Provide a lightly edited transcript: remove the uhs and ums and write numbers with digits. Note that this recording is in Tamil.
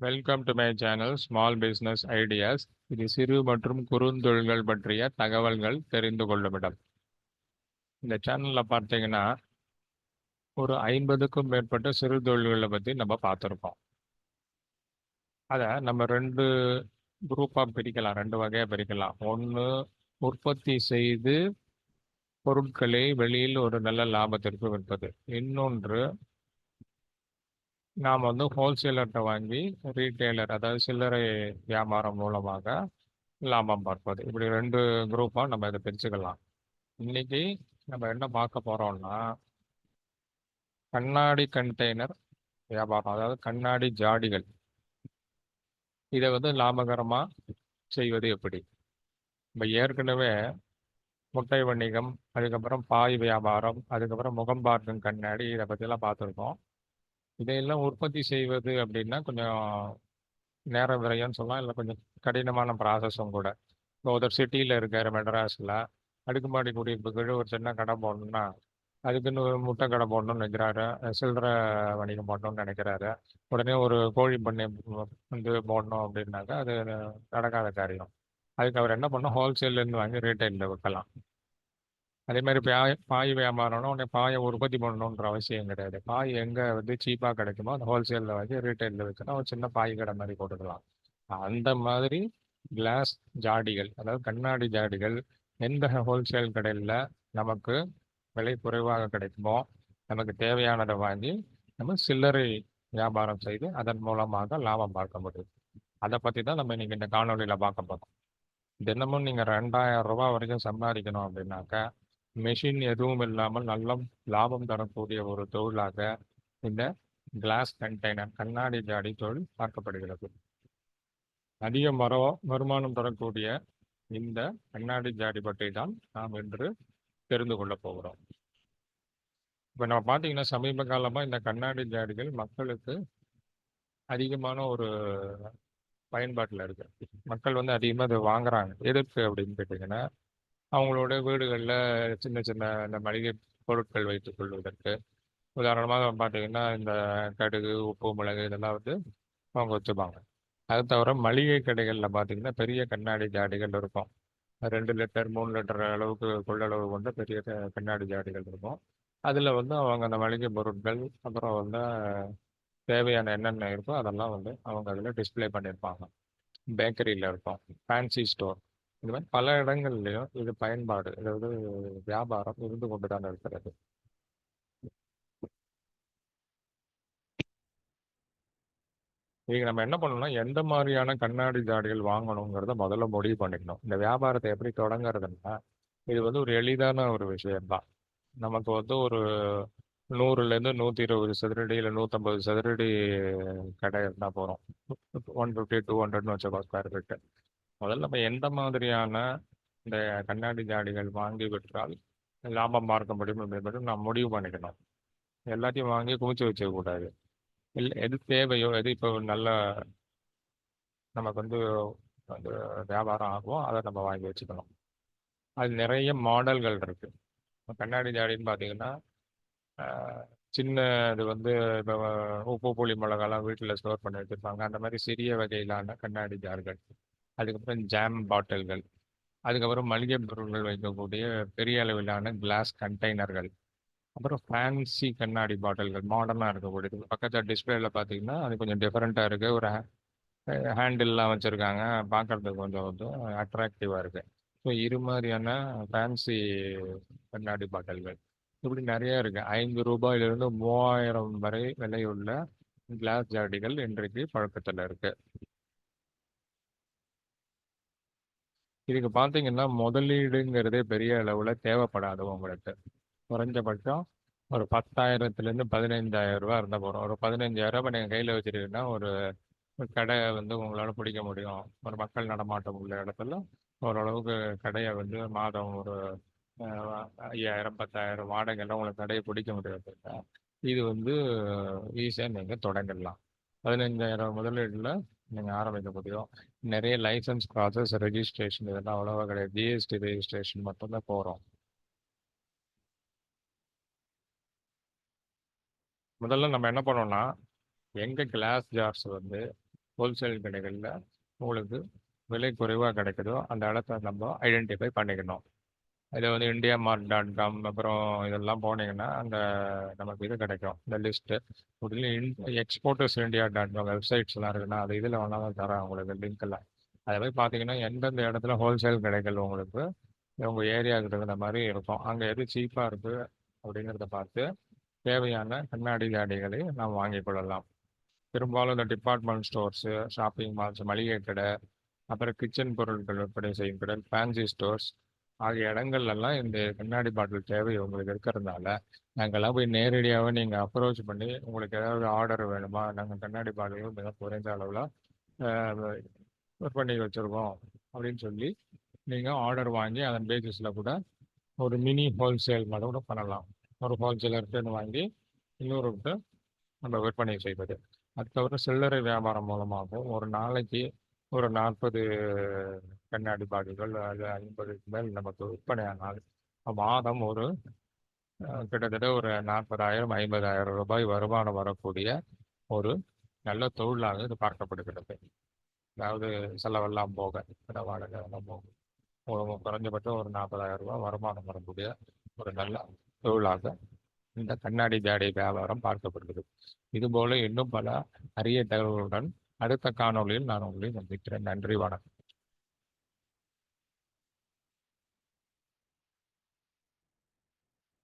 Welcome to my channel small business ideas. இது சிறு மற்றும் குறுந்தொழில்கள் பற்றிய தகவல்கள் தெரிந்து கொள்ளும் இடம். இந்த சேனலில் பார்த்தீங்கன்னா ஒரு 50க்கும் மேற்பட்ட சிறு தொழில்களை பற்றி நம்ம பார்த்துருக்கோம். அதை நம்ம ரெண்டு குரூப்பாக பிரிக்கலாம், ரெண்டு வகையாக பிரிக்கலாம். ஒன்று, உற்பத்தி செய்து பொருட்களை வெளியில் ஒரு நல்ல லாபத்திற்கு விற்பது. இன்னொன்று, நாம் ஹோல்சேலர்கிட்ட வாங்கி ரீட்டைலர், அதாவது சில்லறை வியாபாரம் மூலமாக லாபம் பார்ப்பது. இப்படி ரெண்டு குரூப்பாக நம்ம இதை பிரிச்சுக்கலாம். இன்னைக்கு நம்ம என்ன பார்க்க போறோம்னா, கண்ணாடி கண்டெய்னர் வியாபாரம், அதாவது கண்ணாடி ஜாடிகள். இதை லாபகரமாக செய்வது எப்படி? நம்ம ஏற்கனவே முட்டை வணிகம், அதுக்கப்புறம் பாய் வியாபாரம், அதுக்கப்புறம் முகம் பார்க்கும் கண்ணாடி, இதை பற்றியெல்லாம் பார்த்துருக்கோம். இதையெல்லாம் உற்பத்தி செய்வது அப்படின்னா கொஞ்சம் நேரம் விரையன்னு சொல்லலாம், இல்லை கொஞ்சம் கடினமான ப்ராசஸும் கூட. இப்போ ஒரு சிட்டியில் இருக்கார் மெட்ராஸில், அடுக்குமாடி குடியிருப்புக்கு ஒரு சின்ன கடை போடணும்னா அதுக்குன்னு ஒரு முட்டை கடை போடணும்னு நினைக்கிறாரு, சில்லறை வணிகம் போடணும்னு நினைக்கிறாரு. உடனே ஒரு கோழி பண்ணை போடணும் அப்படின்னாக்கா அது நடக்காத காரியம். அதுக்கு அவர் என்ன பண்ணணும், ஹோல்சேல்லேருந்து வாங்கி ரீட்டைலில் விற்கலாம். அதே மாதிரி பாய் வியாபாரம்னா உடனே பாயை உற்பத்தி பண்ணணுன்ற அவசியம் கிடையாது. பாய் எங்கே சீப்பாக கிடைக்குமோ அந்த ஹோல்சேலில் வாங்கி ரீட்டைலில் விற்கணும், ஒரு சின்ன பாய் கடை மாதிரி போட்டுக்கலாம். அந்த மாதிரி கிளாஸ் ஜாடிகள், அதாவது கண்ணாடி ஜாடிகள் எந்த ஹோல்சேல் கடையில் நமக்கு விலை குறைவாக கிடைக்குமோ நமக்கு தேவையானதை வாங்கி நம்ம சில்லறை வியாபாரம் செய்து அதன் மூலமாக லாபம் பார்க்க முடியும். அதை பற்றி தான் நம்ம இன்னைக்கு இந்த காணொலியில் பார்க்க போகிறோம். தினமும் நீங்கள் 2000 ரூபாய் வரைக்கும் சம்பாதிக்கணும் அப்படின்னாக்கா மெஷின் எதுவும் இல்லாமல் நல்ல லாபம் தரக்கூடிய ஒரு தொழிலாக இந்த கிளாஸ் கண்டெய்னர் கண்ணாடி ஜாடி தொழில் பார்க்கப்படுகிறது. அதிக வருமானம் தரக்கூடிய இந்த கண்ணாடி ஜாடி பற்றி தான் நாம் இன்று தெரிந்து கொள்ள போகிறோம். இப்போ நம்ம பார்த்தீங்கன்னா சமீப காலமாக இந்த கண்ணாடி ஜாடிகள் மக்களுக்கு அதிகமான ஒரு பயன்பாட்டில் இருக்கு. மக்கள் அதிகமாக அதை வாங்குறாங்க. எதற்கு அப்படின்னு கேட்டிங்கன்னா, அவங்களோட வீடுகளில் சின்ன சின்ன இந்த மளிகை பொருட்கள் வைத்துக் கொள்வதற்கு. உதாரணமாக பார்த்தீங்கன்னா இந்த கடுகு, உப்பு, மிளகு இதெல்லாம் அவங்க வச்சுப்பாங்க. அது தவிர மளிகை கடைகளில் பார்த்தீங்கன்னா பெரிய கண்ணாடி ஜாடிகள் இருக்கும். 2 லிட்டர் 3 லிட்டர் அளவுக்கு கொள்ளளவு கொண்ட பெரிய கண்ணாடி ஜாடிகள் இருக்கும். அதில் அவங்க அந்த மளிகை பொருட்கள், அப்புறம் தேவையான என்னென்ன இருக்கோ அதெல்லாம் அவங்க அதில் டிஸ்பிளே பண்ணியிருப்பாங்க. பேக்கரியில் இருக்கும், ஃபேன்சி ஸ்டோர், இது மாதிரி பல இடங்கள்லையும் இது பயன்பாடு, அதாவது வியாபாரம் இருந்து கொண்டு தான் இருக்கிறது. இதுக்கு நம்ம என்ன பண்ணணும்னா, எந்த மாதிரியான கண்ணாடி ஜாடிகள் வாங்கணுங்கிறத முதல்ல முடிவு பண்ணிக்கணும். இந்த வியாபாரத்தை எப்படி தொடங்குறதுன்னா, இது ஒரு எளிதான ஒரு விஷயம்தான். நமக்கு ஒரு 100லேருந்து 120 சதுரடி இல்லை 150 சதுரடி கடை இருந்தால் போகிறோம். 150 200ன்னு வச்சுக்கோ ஸ்கொயர் ஃபீட்டு. முதல்ல நம்ம எந்த மாதிரியான இந்த கண்ணாடி ஜாடிகள் வாங்கி விற்றால் லாபம் பார்க்க முடியும் அப்படின்னு நான் முடிவு பண்ணிக்கணும். எல்லாத்தையும் வாங்கி குமிச்சு வச்சுக்கக்கூடாது. இல்லை, எது தேவையோ, எது இப்போ நல்ல நமக்கு வந்து வியாபாரம் ஆகும், அதை நம்ம வாங்கி வச்சுக்கணும். அது நிறைய மாடல்கள் இருக்கு. கண்ணாடி ஜாடின்னு பார்த்தீங்கன்னா சின்ன இது இப்போ உப்பு, புளி, மிளகாலாம் வீட்டில் ஸ்டோர் பண்ணி வச்சுருப்பாங்க. அந்த மாதிரி சிறிய வகையிலான கண்ணாடி ஜார்கள். அதுக்கப்புறம் ஜாம் பாட்டில்கள். அதுக்கப்புறம் மளிகை பொருட்கள் வைக்கக்கூடிய பெரிய அளவிலான கிளாஸ் கண்டெய்னர்கள். அப்புறம் ஃபேன்சி கண்ணாடி பாட்டில்கள், மாடர்னாக இருக்கக்கூடியது. பக்கத்தில் டிஸ்பிளேல பார்த்தீங்கன்னா அது கொஞ்சம் டிஃப்ரெண்ட்டாக இருக்குது. ஒரு ஹேண்டில்லாம் வச்சுருக்காங்க, பார்க்குறதுக்கு கொஞ்சம் அட்ராக்டிவாக இருக்குது. ஸோ இது மாதிரியான ஃபேன்சி கண்ணாடி பாட்டில்கள் இப்படி நிறைய இருக்குது. 5 ரூபாயிலிருந்து 3000 வரை விலையுள்ள கிளாஸ் ஜாடிகள் இன்றைக்கு பழக்கத்தில் இருக்குது. இதுக்கு பார்த்தீங்கன்னா முதலீடுங்கிறதே பெரிய அளவில் தேவைப்படாது. உங்களுக்கு குறைஞ்சபட்சம் ஒரு 10,000லேருந்து 15,000 ரூபா இருந்தால் போகிறோம். ஒரு 15,000 ரூபாய் நீங்கள் கையில் வச்சுருக்கீங்கன்னா ஒரு கடை உங்களால் பிடிக்க முடியும். ஒரு மக்கள் நடமாட்டம் உள்ள இடத்துல ஓரளவுக்கு கடையை மாதம் ஒரு 5,000 10,000 வாடகைலாம் உங்களுக்கு கடையை பிடிக்க முடியாது. இது ஈஸியாக நீங்கள் தொடங்கிடலாம். 15,000 முதலீட்டில் நீங்கள் ஆரம்பிக்க முடியும். நிறைய லைசன்ஸ் ப்ராசஸ், ரெஜிஸ்ட்ரேஷன் இதெல்லாம் அவ்வளோவா கிடையாது. ஜிஎஸ்டி ரெஜிஸ்ட்ரேஷன் மட்டும்தான் போகிறோம். முதல்ல நம்ம என்ன பண்ணோம்னா, எங்கே கிளாஸ் ஜார்ஸ் ஹோல்சேல் கடைகளில் உங்களுக்கு விலை குறைவாக கிடைக்குதோ அந்த இடத்த நம்ம ஐடென்டிஃபை பண்ணிக்கணும். இதை வந்து IndiaMart.com அப்புறம் இதெல்லாம் போனீங்கன்னா அந்த நமக்கு இது கிடைக்கும், இந்த லிஸ்ட்டு. உடனே exporters.india.com வெப்சைட்ஸ்லாம் இருக்குன்னா அது இதில் வேணாலும் தரேன் உங்களுக்கு லிங்க்கெல்லாம். அதை போய் பார்த்தீங்கன்னா எந்தெந்த இடத்துல ஹோல்சேல் கடைகள் உங்களுக்கு உங்கள் ஏரியாவுக்கு தகுந்த மாதிரி இருக்கும், அங்கே எது சீப்பாக இருக்குது அப்படிங்கிறத பார்த்து தேவையான கண்ணாடி ஜாடிகளை நாம் வாங்கிக் கொள்ளலாம். பெரும்பாலும் இந்த டிபார்ட்மெண்ட் ஸ்டோர்ஸு, ஷாப்பிங் மால்ஸ், மளிகை கடை, அப்புறம் கிச்சன் பொருட்கள் விற்பனை செய்யும் கடை, ஃபேன்சி ஸ்டோர்ஸ் ஆகிய இடங்கள்லாம் இந்த கண்ணாடி பாட்டில் தேவை உங்களுக்கு இருக்கிறதுனால நாங்கள்லாம் போய் நேரடியாகவே நீங்கள் அப்ரோச் பண்ணி உங்களுக்கு ஏதாவது ஆர்டர் வேணுமா, நாங்கள் கண்ணாடி பாட்டில்கள் மிக குறைந்த அளவில் விற்பனை வச்சுருக்கோம் அப்படின்னு சொல்லி நீங்கள் ஆர்டர் வாங்கி அதன் பேசிஸில் கூட ஒரு மினி ஹோல்சேல் மாதிரி கூட பண்ணலாம். ஒரு ஹோல்சேலர்கிட்ட வாங்கி இன்னொருக்கிட்ட நம்ம விற்பனை செய்வது. அது தவிர சில்லறை வியாபாரம் மூலமாகவும் ஒரு நாளைக்கு ஒரு 40 கண்ணாடி பாட்டில்கள் அது 50க்கு மேல் நமக்கு விற்பனையானால் மாதம் ஒரு கிட்டத்தட்ட ஒரு 40,000 50,000 ரூபாய் வருமானம் வரக்கூடிய ஒரு நல்ல தொழிலாக இது பார்க்கப்படுகிறது. அதாவது செலவெல்லாம் போக, இட வாடகை எல்லாம் போக ஒரு குறைஞ்சபட்சம் ஒரு 40,000 ரூபாய் வருமானம் வரக்கூடிய ஒரு நல்ல தொழிலாக இந்த கண்ணாடி ஜாடி வியாபாரம் பார்க்கப்படுகிறது. இதுபோல இன்னும் பல அரிய தகவல்களுடன் அடுத்த காணொளியில் நான் உங்களை சந்திக்கிறேன். நன்றி, வணக்கம்.